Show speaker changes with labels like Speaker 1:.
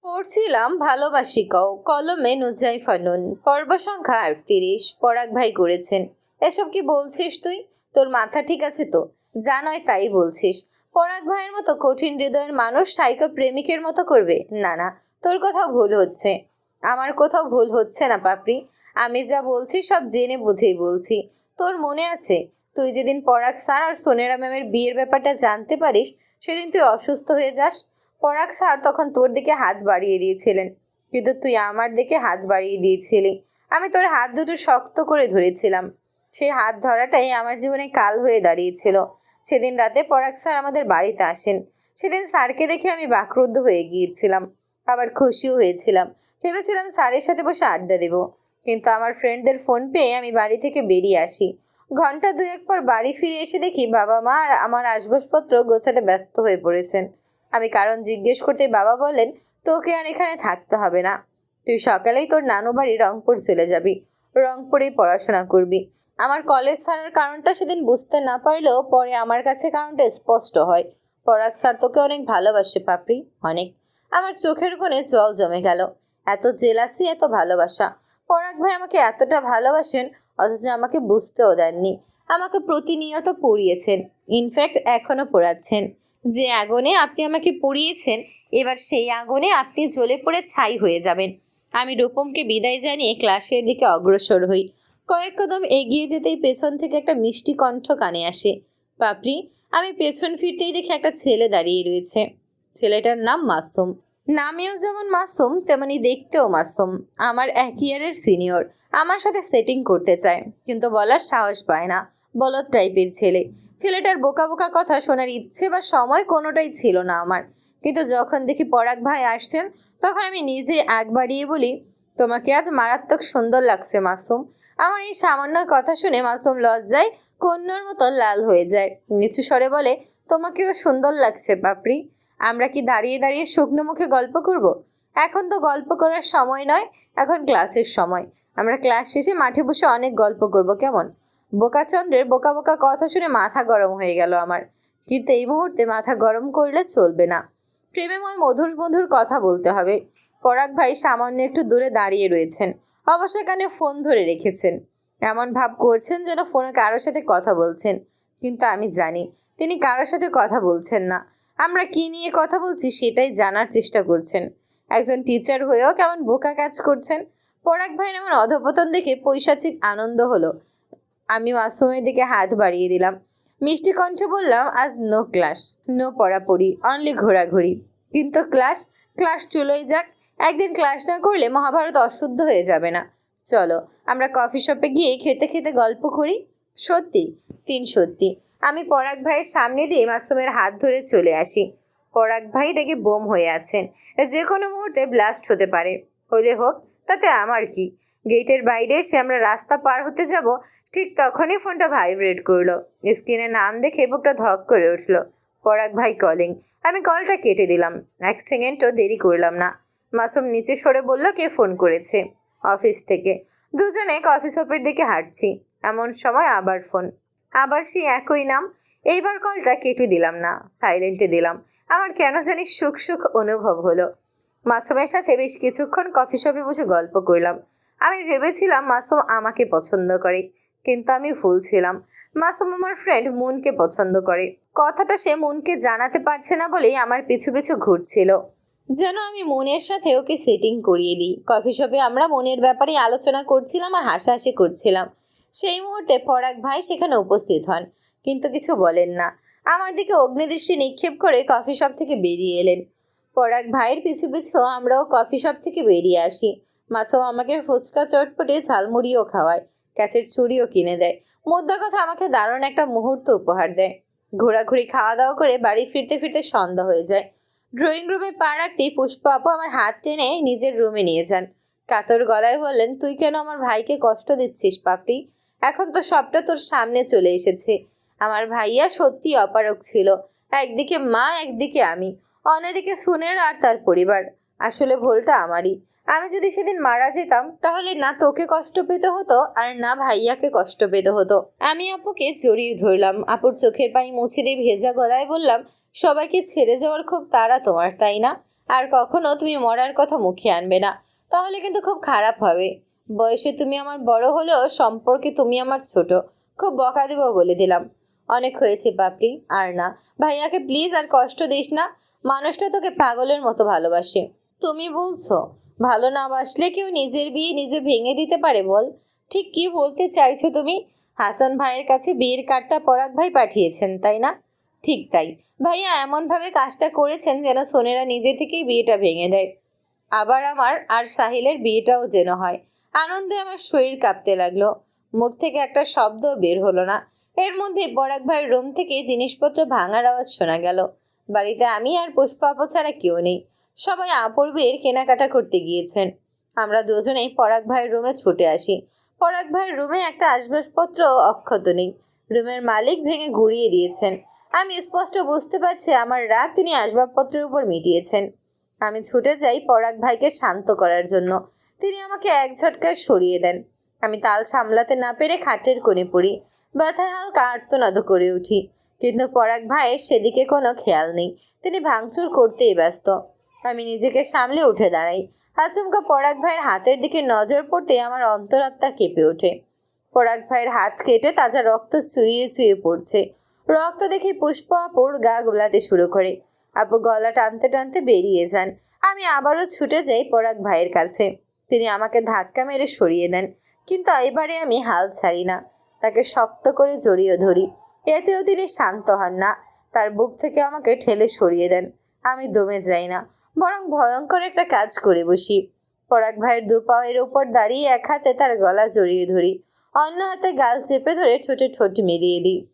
Speaker 1: পড়ছিলাম ভালোবাসি কও কলমে নুজাই ফানুন পর্ব সংখ্যা ৩৮ পরাগ ভাই করেছেন। এসব কি বলছিস তুই? তোর মাথা ঠিক আছে তো? যা নয় তাই বলছিস। পরাগ ভাইয়ের মতো কঠিন হৃদয়ের মানুষ সাইকো প্রেমিকের মতো করবে? না না, তোর কোথাও ভুল হচ্ছে। আমার কোথাও ভুল হচ্ছে না পাপড়ি। আমি যা বলছি সব জেনে বুঝেই বলছি। তোর মনে আছে তুই যেদিন পরাগ স্যার আর সোনেরা ম্যামের বিয়ের ব্যাপারটা জানতে পারিস, সেদিন তুই অসুস্থ হয়ে যাস। পরাগ স্যার তখন তোর দিকে হাত বাড়িয়ে দিয়েছিলেন, কিন্তু তুই আমার দিকে হাত বাড়িয়ে দিয়েছিলি। আমি তোর হাত দুটো শক্ত করে ধরেছিলাম। সেই হাত ধরাটাই আমার জীবনে কাল হয়ে দাঁড়িয়েছিল। সেদিন রাতে পরাগ স্যার আমাদের বাড়িতে আসেন। সেদিন স্যারকে দেখে আমি বাকরুদ্ধ হয়ে গিয়েছিলাম, আবার খুশিও হয়েছিলাম। ভেবেছিলাম স্যারের সাথে বসে আড্ডা দেব, কিন্তু আমার ফ্রেন্ডদের ফোন পেয়ে আমি বাড়ি থেকে বেরিয়ে আসি। ঘন্টা দুয়েক পর বাড়ি ফিরে এসে দেখি বাবা মা আর আমার আসবাবপত্র গোছাতে ব্যস্ত হয়ে পড়েছেন। আমি কারণ জিজ্ঞেস করতে বাবা বলেন, তোকে আর এখানে থাকতে হবে না। তুই সকালেই তোর নানু বাড়ি রংপুর চলে যাবি, রংপুরেই পড়াশোনা করবি। আমার কলেজ ছাড়ার কারণটা সেদিন বুঝতে না পারলেও পরে আমার কাছে কারণটা স্পষ্ট হয়। পরাগ স্যার তোকে অনেক ভালোবাসে পাপড়ি, অনেক। আমার চোখের কোণে জল জমে গেল। এত জেলাসি, এত ভালোবাসা। পরাগ ভাই আমাকে এতটা ভালোবাসেন, অথচ আমাকে বুঝতেও দেননি। আমাকে প্রতিনিয়ত পড়িয়েছেন, ইনফ্যাক্ট এখনো পড়াচ্ছেন। যে আগুনে আপনি আমাকে পুড়িয়েছেন, এবার সেই আগুনে আপনি জ্বলে পড়ে ছাই হয়ে যাবেন। আমি রূপমকে বিদায় জানিয়ে ক্লাসের দিকে অগ্রসর হই। কয়েক কদম এগিয়ে যেতেই পেছন থেকে একটা মিষ্টি কণ্ঠ কানে আসে, পাপড়ি। আমি পেছন ফিরতেই দেখে একটা ছেলে দাঁড়িয়ে রয়েছে। ছেলেটার নাম মাসুম। নামেও যেমন মাসুম, তেমনি দেখতেও মাসুম। আমার 1 ইয়ারের সিনিয়র। আমার সাথে সেটিং করতে চায়, কিন্তু বলার সাহস পায় না। বলদ টাইপের ছেলে। ছেলেটার বোকা বোকা কথা শোনার ইচ্ছে বা সময় কোনোটাই ছিল না আমার। কিন্তু যখন দেখি পরাগ ভাই আসছেন, তখন আমি নিজে আগ বাড়িয়ে বলি, তোমাকে আজ মারাত্মক সুন্দর লাগছে মাসুম। আমার এই সামান্য কথা শুনে মাসুম লজ্জায় কন্যার মতো লাল হয়ে যায়। নিচু স্বরে বলে, তোমাকেও সুন্দর লাগছে পাপড়ি। আমরা কি দাঁড়িয়ে দাঁড়িয়ে শুকনো মুখে গল্প করব? এখন তো গল্প করার সময় নয়, এখন ক্লাসের সময়। আমরা ক্লাস শেষে মাঠে বসে অনেক গল্প করব, কেমন? বোকাচন্দ্রের বোকা বোকা কথা শুনে মাথা গরম হয়ে গেল আমার। কিন্তু এই মুহূর্তে মাথা গরম করলে চলবে না। প্রেমেময় মধুর মধুর কথা বলতে হবে। পরাগ ভাই সামান্য একটু দূরে দাঁড়িয়ে রয়েছেন, অবশ্যই কানে ফোন ধরে রেখেছেন। এমন ভাব করছেন যেন ফোনে কারোর সাথে কথা বলছেন, কিন্তু আমি জানি তিনি কারোর সাথে কথা বলছেন না। আমরা কি নিয়ে কথা বলছি সেটাই জানার চেষ্টা করছেন। একজন টিচার হয়েও কেমন বোকা কাজ করছেন। পরাগ ভাইয়ের এমন অধপতন দেখে পৈশাচিক আনন্দ হলো। আমি মাসুমের দিকে হাত বাড়িয়ে দিলাম। মিষ্টি কণ্ঠে বললাম, আজ নো ক্লাস, নো পড়াপড়ি, অনলি ঘোরাঘুরি। কিন্তু ক্লাস, ক্লাস চলোই যাক। একদিন ক্লাস না করলে মহাভারত অশুদ্ধ হয়ে যাবে না। চলো আমরা কফি শপে গিয়ে খেতে খেতে গল্প করি। সত্যি? সত্যি। আমি পরাগ ভাইয়ের সামনে দিয়ে মাসুমের হাত ধরে চলে আসি। পরাগ ভাই রেগে বোম হয়ে আছেন, যে কোনো মুহূর্তে ব্লাস্ট হতে পারে। হলে হোক, তাতে আমার কি। গেটের বাইরে এসে আমরা রাস্তা পার হতে যাব, ঠিক তখনই ফোনটা ভাইব্রেট করলো। স্ক্রিনে নাম দেখে বুকটা ধক করে উঠলো। পরাগ ভাই কলিং। আমি কলটা কেটে দিলাম। 1 সেকেন্ডও দেরি করলাম না। মাসুম নিচে সরে বলল, কে ফোন করেছে? অফিস থেকে। দুজনে কফি শপের দিকে হাঁটছি। এমন সময় আবার ফোন, আবার সেই একই নাম। এইবার কলটা কেটে দিলাম না, সাইলেন্টে দিলাম। আমার কেন জানি সুখ সুখ অনুভব হলো। মাসুমের সাথে বেশ কিছুক্ষণ কফি শপে বসে গল্প করলাম। আমি ভেবেছিলাম মাসুম আমাকে পছন্দ করে, কিন্তু আমি ভুল ছিলাম। মাসুম আমার ফ্রেন্ড মুনকে পছন্দ করে। কথাটা সে মুনকে জানাতে পারছে না বলেই আমার পিছু পিছু ঘুরছিল, যেন আমি মনের সাথে ওকে সেটিং করিয়ে দিই। কফি শপে আমরা মনের ব্যাপারে আলোচনা করছিলাম আর হাসাহাসি করছিলাম। সেই মুহূর্তে পরাগ ভাই সেখানে উপস্থিত হন, কিন্তু কিছু বলেন না। আমার দিকে অগ্নিদৃষ্টি নিক্ষেপ করে কফি শপ থেকে বেরিয়ে এলেন। পরাগ ভাইয়ের পিছু পিছু আমরাও কফি শপ থেকে বেরিয়ে আসি। মাসুম আমাকে ফুচকা, চটপটে, ঝালমুড়িও খাওয়ায়, কাচের ছুরিও কিনে দেয়। মোদ্দা কথা আমাকে দারুণ একটা মুহূর্ত উপহার দেয়। ঘোরাঘুরি খাওয়া দাওয়া করে বাড়ি ফিরতে ফিরতে সন্ধ্যা হয়ে যায়। ড্রয়িং রুমে পা রাখতেই পুষ্পা আপু আমার হাত টেনে নিজের রুমে নিয়ে যান। কাতর গলায় বললেন, তুই কেন আমার ভাইকে কষ্ট দিচ্ছিস পাপড়ি? এখন তো সবটা তোর সামনে চলে এসেছে। আমার ভাইয়া সত্যি অপারক ছিল। একদিকে মা, একদিকে আমি, অন্যদিকে সুনের আর তার পরিবার। আসলে ভুলটা আমারই। আমি যদি সেদিন মারা যেতাম, তাহলে না তোকে কষ্ট পেতে হতো আর না ভাইয়াকে কষ্ট পেতে হতো। আমি আপুকে জড়িয়ে ধরলাম। আপুর চোখের পানি মুছে দিয়ে ভেজা গলায় বললাম, সবাইকে ছেড়ে যাওয়ার খুব তাড়া তোমার, তাই না? আর কখনো তুমি মরার কথা মুখে আনবে না, তাহলে কিন্তু খুব খারাপ হবে। বয়সে তুমি আমার বড় হলেও সম্পর্কে তুমি আমার ছোট। খুব বকা দেবো বলে দিলাম। অনেক হয়েছে পাপড়ি, আর না। ভাইয়াকে প্লিজ আর কষ্ট দিস না। মানুষটা তোকে পাগলের মতো ভালোবাসে। তুমি বলছো ভালো না বাসলে কেউ নিজের বিয়ে নিজে ভেঙে দিতে পারে? বল, ঠিক কি বলতে চাইছো তুমি? হাসান ভাইয়ের কাছে বিয়ের কার্ডটা পরাগ ভাই পাঠিয়েছেন, তাই না? ঠিক তাই। ভাইয়া এমনভাবে কাজটা করেছেন যেন সোনেরা নিজে থেকেই বিয়েটা ভেঙে দেয়। আবার আমার আর সাহিলের বিয়েটাও যেন হয়। আনন্দে আমার শরীর কাঁপতে লাগলো। মুখ থেকে একটা শব্দ বের হলো না। এর মধ্যে পরাগ ভাইয়ের রুম থেকে জিনিসপত্র ভাঙার আওয়াজ শোনা গেল। বাড়িতে আমি আর পুষ্পা আপু ছাড়া কেউ নেই। সবাই অপূর্বের কেনাকাটা করতে গিয়েছেন। আমরা দুজনেই পরাগ ভাইয়ের রুমে ছুটে আসি। পরাগ ভাইয়ের রুমে একটা আসবাবপত্র অক্ষত নেই। রুমের মালিক ভেঙে গুড়িয়ে দিয়েছেন। আমি স্পষ্ট বুঝতে পারছি আমার রাগ তিনি আসবাবপত্রের উপর মিটিয়েছেন। আমি ছুটে যাই পরাগ ভাইকে শান্ত করার জন্য। তিনি আমাকে এক ঝটকায় সরিয়ে দেন। আমি তাল সামলাতে না পেরে খাটের কোণে পড়ি। ব্যথায় হালকা আর্তনাদ করে উঠি। কিন্তু পরাগ ভাইয়ের সেদিকে কোনো খেয়াল নেই। তিনি ভাঙচুর করতেই ব্যস্ত। আমি নিজেকে সামলে উঠে দাঁড়াই। আচমকা পরাগ ভাইয়ের হাতের দিকে নজর পড়তে আমার অন্তরাত্মা কেঁপে ওঠে। পরাগ ভাইয়ের হাত কেটে তাজা রক্ত চুইয়ে চুইয়ে পড়ছে। রক্ত দেখে পুষ্প আপুর গা গোলাতে শুরু করে। আপু গলা টানতে টানতে বেরিয়ে যান। আমি আবারও ছুটে যাই পরাগ ভাইয়ের কাছে। তিনি আমাকে ধাক্কা মেরে সরিয়ে দেন। কিন্তু এবারে আমি হাল ছাড়ি না। তাকে শক্ত করে জড়িয়ে ধরি। এতেও তিনি শান্ত হন না। তার বুক থেকে আমাকে ঠেলে সরিয়ে দেন। আমি দমে যাই না, বরং ভয়ঙ্কর একটা কাজ করে বসি। পরাগ ভাইয়ের দু পায়ের ওপর দাঁড়িয়ে এক হাতে তার গলা জড়িয়ে ধরি, অন্য হাতে গাল চেপে ধরে ঠোঁটে ঠোঁট মিলিয়ে দিই।